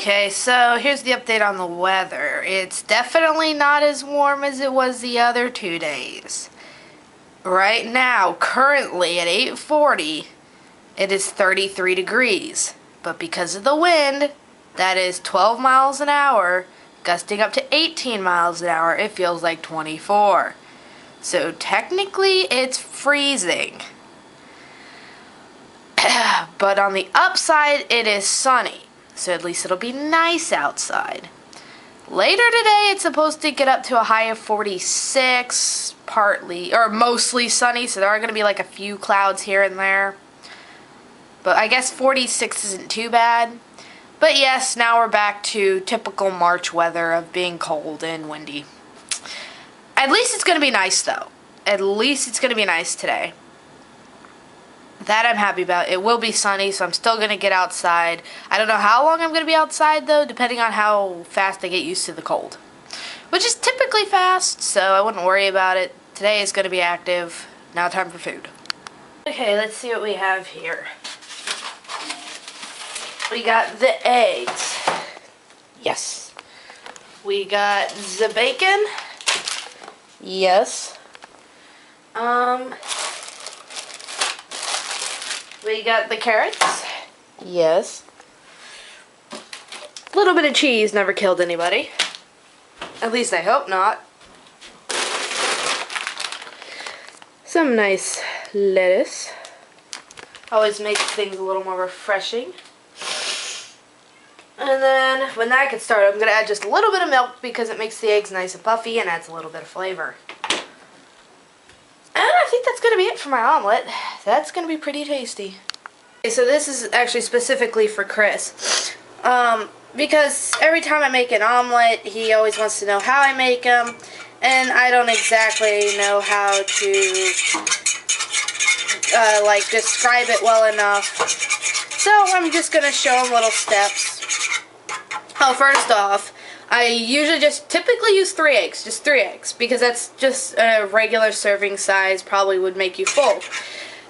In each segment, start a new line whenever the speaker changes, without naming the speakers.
Okay, so here's the update on the weather. It's definitely not as warm as it was the other 2 days. Right now, currently at 8:40, it is 33 degrees. But because of the wind, that is 12 miles an hour, gusting up to 18 miles an hour, it feels like 24. So technically, it's freezing. But on the upside, it is sunny. So at least it'll be nice outside. Later today, it's supposed to get up to a high of 46, partly, or mostly sunny, so there are going to be like a few clouds here and there. But I guess 46 isn't too bad. But yes, now we're back to typical March weather of being cold and windy. At least it's going to be nice, though. At least it's going to be nice today. That I'm happy about. It will be sunny, so I'm still going to get outside. I don't know how long I'm going to be outside, though, depending on how fast I get used to the cold. Which is typically fast, so I wouldn't worry about it. Today is going to be active. Now time for food. Okay, let's see what we have here. We got the eggs. Yes. We got the bacon. Yes. We got the carrots. Yes. A little bit of cheese never killed anybody. At least I hope not. Some nice lettuce. Always makes things a little more refreshing. And then when that gets started, I'm going to add just a little bit of milk because it makes the eggs nice and puffy and adds a little bit of flavor. And I think that's going to be it for my omelet. That's going to be pretty tasty. Okay, so this is actually specifically for Chris. Because every time I make an omelet, he always wants to know how I make them. And I don't exactly know how to, describe it well enough. So I'm just going to show him little steps. Oh, first off, I usually typically use 3 eggs, just 3 eggs, because that's just a regular serving size, probably would make you full.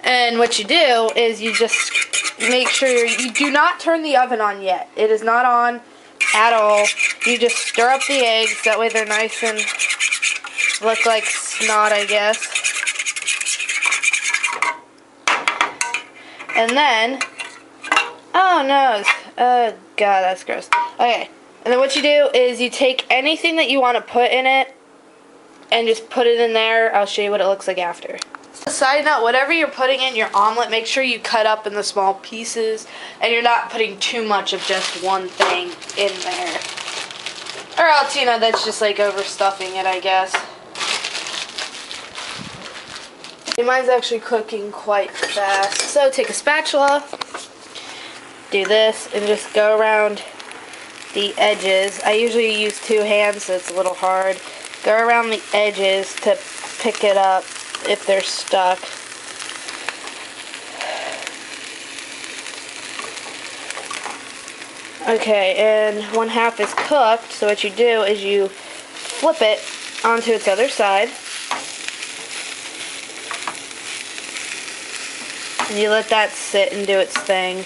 And what you do is you just make sure you do not turn the oven on yet. It is not on at all. You just stir up the eggs, that way they're nice and look like snot, I guess. And then, oh no, oh god, that's gross. Okay. And then what you do is you take anything that you want to put in it and just put it in there. I'll show you what it looks like after. Side note, whatever you're putting in your omelet, make sure you cut up in the small pieces and you're not putting too much of just one thing in there. Or else, you know, that's just like overstuffing it, I guess. Mine's actually cooking quite fast. So take a spatula, do this, and just go around the edges. I usually use 2 hands, so it's a little hard. Go around the edges to pick it up if they're stuck. Okay, and 1/2 is cooked, so what you do is you flip it onto its other side. And you let that sit and do its thing.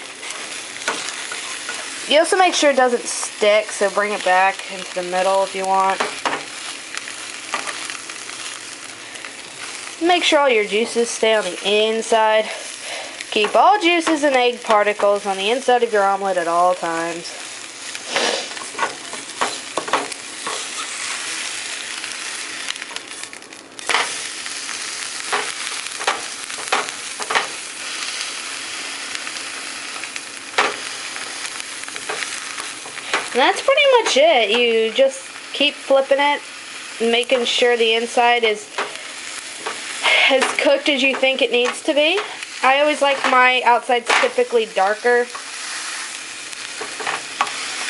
You also make sure it doesn't stick, so bring it back into the middle if you want. Make sure all your juices stay on the inside. Keep all juices and egg particles on the inside of your omelet at all times. And that's pretty much it. You just keep flipping it, making sure the inside is as cooked as you think it needs to be. I always like my outsides typically darker,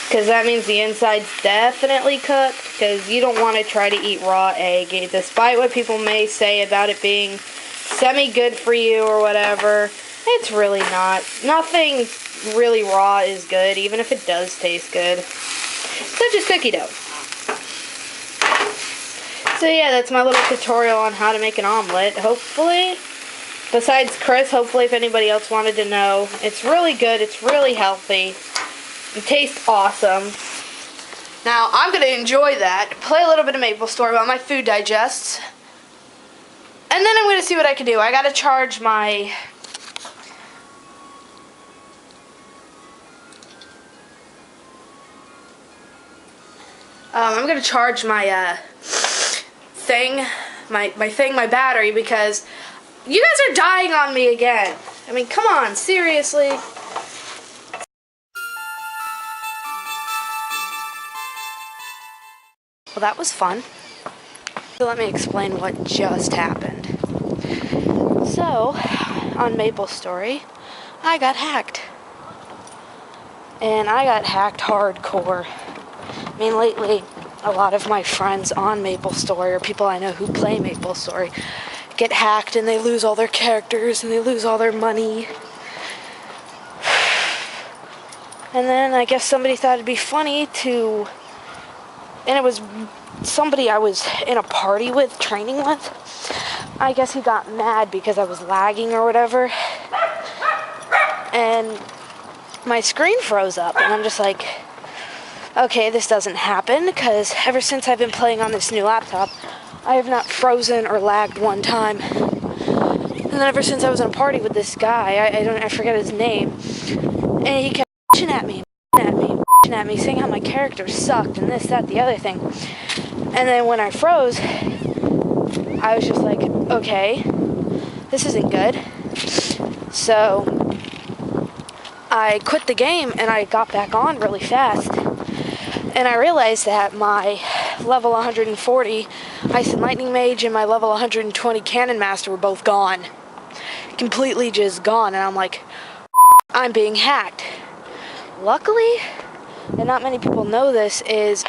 because that means the inside's definitely cooked, because you don't want to try to eat raw egg, despite what people may say about it being semi-good for you or whatever. It's really not. Nothing really raw is good, even if it does taste good. Such as cookie dough. So yeah, that's my little tutorial on how to make an omelet. Hopefully, besides Chris, hopefully if anybody else wanted to know, it's really good, it's really healthy. It tastes awesome. Now, I'm going to enjoy that, play a little bit of MapleStory while my food digests, and then I'm going to see what I can do. I got to charge my... I'm going to charge my my battery, because you guys are dying on me again. I mean, come on, seriously. Well, that was fun. So let me explain what just happened. So, on MapleStory, I got hacked. And I got hacked hardcore. I mean, lately, a lot of my friends on MapleStory, or people I know who play MapleStory, get hacked and they lose all their characters and they lose all their money. And then I guess somebody thought it'd be funny to... And it was somebody I was in a party with, training with. I guess he got mad because I was lagging or whatever. And my screen froze up. And I'm just like, okay, this doesn't happen. Because ever since I've been playing on this new laptop, I have not frozen or lagged one time. And then ever since I was in a party with this guy, I forget his name. And he kept bitching at me, at me, saying how my character sucked and this, that, the other thing. And then when I froze, I was just like, okay, this isn't good. So I quit the game and I got back on really fast. And I realized that my level 140 Ice and Lightning Mage and my level 120 Cannon Master were both gone. Completely just gone. And I'm like, I'm being hacked. Luckily, and not many people know this, is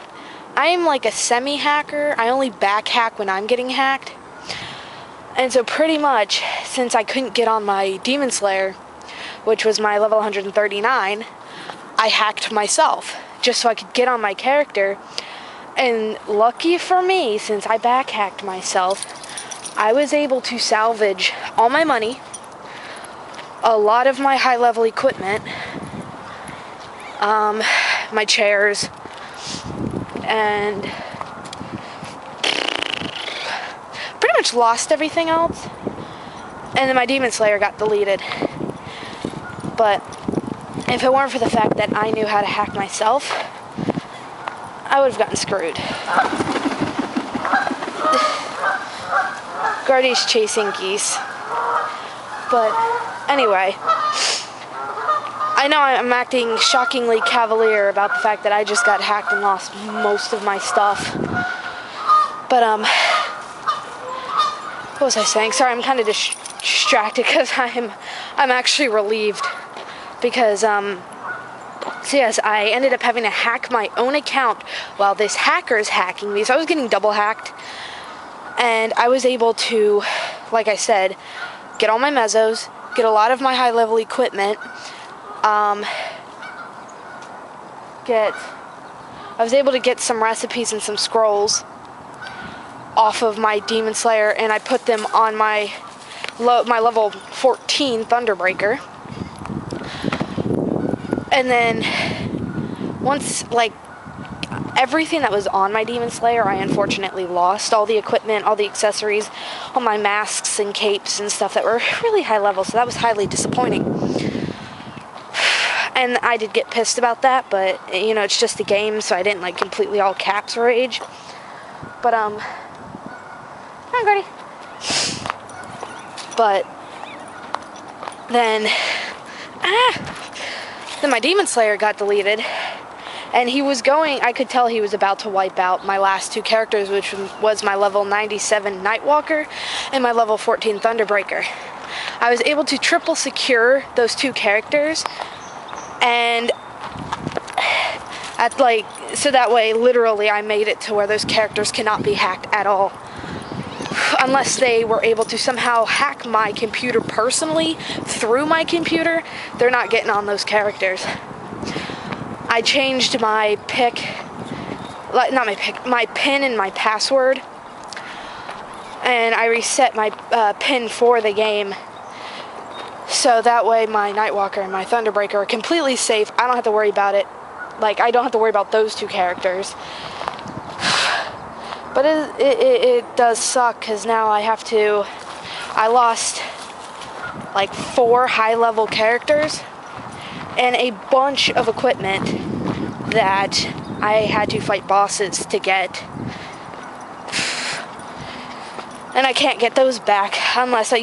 I am like a semi-hacker. I only back hack when I'm getting hacked. And so pretty much, since I couldn't get on my Demon Slayer, which was my level 139, I hacked myself just so I could get on my character. And lucky for me, since I back hacked myself, I was able to salvage all my money, a lot of my high level equipment, my chairs, and pretty much lost everything else. And then my Demon Slayer got deleted. But if it weren't for the fact that I knew how to hack myself, I would have gotten screwed. Guardy's chasing geese. But anyway, I know I'm acting shockingly cavalier about the fact that I just got hacked and lost most of my stuff. But what was I saying? Sorry, I'm kind of distracted because I'm actually relieved because so yes, I ended up having to hack my own account while this hacker is hacking me. So I was getting double hacked, and I was able to, like I said, get all my mezzos, get a lot of my high level equipment. I was able to get some recipes and some scrolls off of my Demon Slayer, and I put them on my level 14 Thunderbreaker. And then once, like, everything that was on my Demon Slayer, I unfortunately lost. All the equipment, all the accessories, all my masks and capes and stuff that were really high level, so that was highly disappointing. And I did get pissed about that, but, you know, it's just a game, so I didn't, like, completely all caps rage. But, come on, Gordy. But then my Demon Slayer got deleted, and he was going, I could tell he was about to wipe out my last two characters, which was my level 97 Nightwalker and my level 14 Thunderbreaker. I was able to triple secure those two characters, and so that way, literally, I made it to where those characters cannot be hacked at all. Unless they were able to somehow hack my computer personally through my computer, they're not getting on those characters. I changed my my PIN and my password, and I reset my PIN for the game, so that way my Nightwalker and my Thunderbreaker are completely safe. I don't have to worry about it Like, I don't have to worry about those two characters. But it does suck, because now I lost like 4 high-level characters and a bunch of equipment that I had to fight bosses to get. And I can't get those back unless I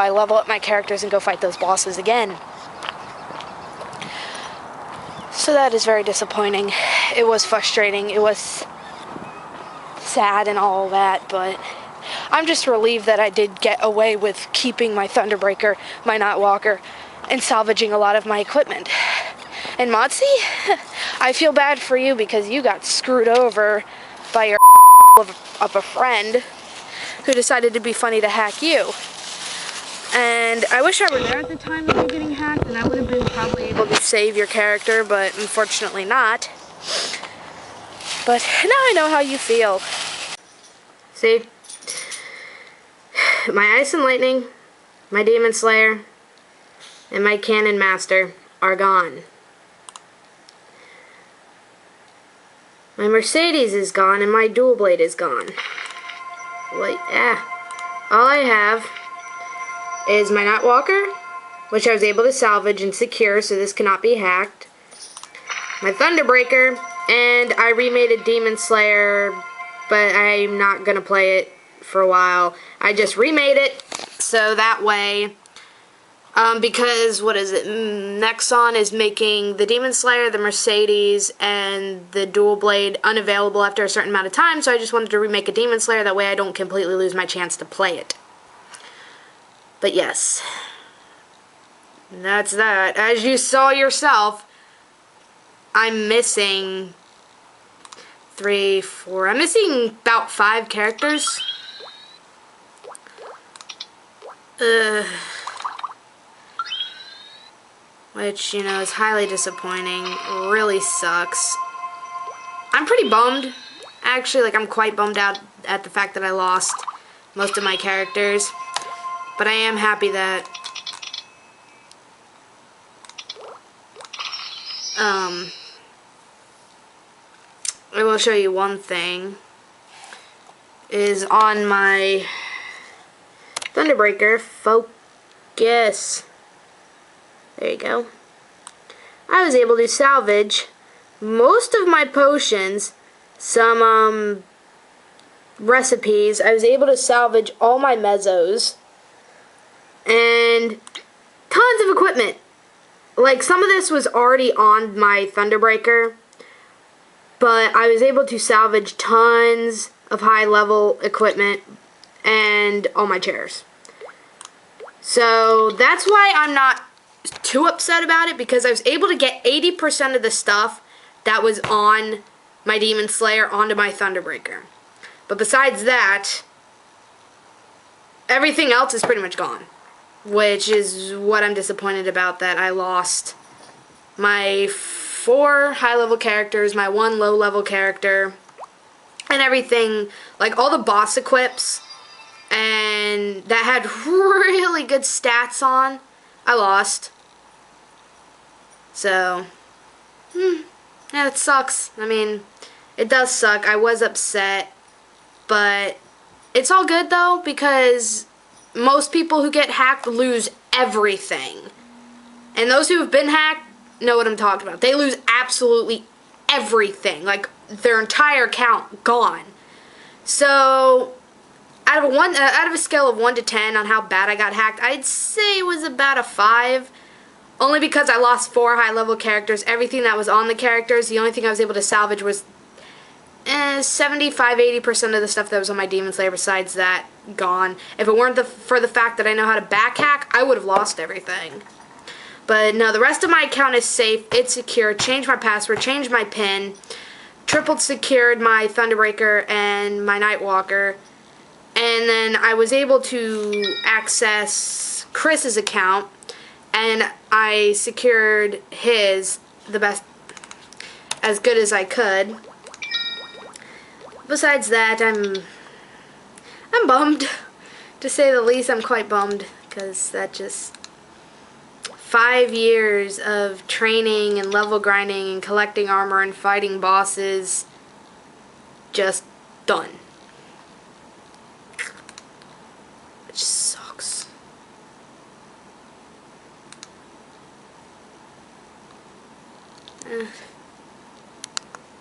level up my characters and go fight those bosses again. So that is very disappointing. It was frustrating. It was sad and all that, but I'm just relieved that I did get away with keeping my Thunderbreaker, my Nightwalker, and salvaging a lot of my equipment. And Motzi, I feel bad for you because you got screwed over by your of a friend who decided to be funny to hack you. And I wish I were there at the time of you getting hacked, and I would have been probably able to save your character, but unfortunately not. But now I know how you feel. See? My Ice and Lightning, my Demon Slayer, and my Cannon Master are gone. My Mercedes is gone, and my Dual Blade is gone. Well, yeah. All I have is my Nightwalker, which I was able to salvage and secure, so this cannot be hacked. My Thunderbreaker, and I remade a Demon Slayer, but I'm not going to play it for a while. I just remade it, so that way, because, what is it, Nexon is making the Demon Slayer, the Mercedes, and the Dual Blade unavailable after a certain amount of time, so I just wanted to remake a Demon Slayer, that way I don't completely lose my chance to play it. But yes, that's that. As you saw yourself, I'm missing 3, 4, I'm missing about 5 characters. Which, is highly disappointing. Really sucks. I'm pretty bummed. Actually, like, I'm quite bummed out at the fact that I lost most of my characters. But I am happy that I will show you one thing. Is on my Thunderbreaker, focus. There you go. I was able to salvage most of my potions, some recipes. I was able to salvage all my mezzos and tons of equipment. Like, some of this was already on my Thunderbreaker, but I was able to salvage tons of high-level equipment and all my chairs. So that's why I'm not too upset about it, because I was able to get 80% of the stuff that was on my Demon Slayer onto my Thunderbreaker. But besides that, everything else is pretty much gone, which is what I'm disappointed about, that I lost my 4 high-level characters, my 1 low-level character, and everything, like all the boss equips, and that had really good stats on, I lost. So, yeah, it sucks. I mean, it does suck. I was upset, but it's all good though, because most people who get hacked lose everything. And those who have been hacked know what I'm talking about. They lose absolutely everything. Like, their entire account gone. So, out of a scale of 1 to 10 on how bad I got hacked, I'd say it was about a 5. Only because I lost 4 high-level characters. Everything that was on the characters, the only thing I was able to salvage was 75-80% of the stuff that was on my Demon Slayer. Besides that, gone. If it weren't for the fact that I know how to back hack, I would have lost everything. But no, the rest of my account is safe. It's secure. Changed my password. Changed my PIN. Triple secured my Thunderbreaker and my Nightwalker. And then I was able to access Chris's account. And I secured his the best, as good as I could. Besides that, I'm bummed. To say the least, I'm quite bummed, because that just 5 years of training and level grinding and collecting armor and fighting bosses just done. Which sucks.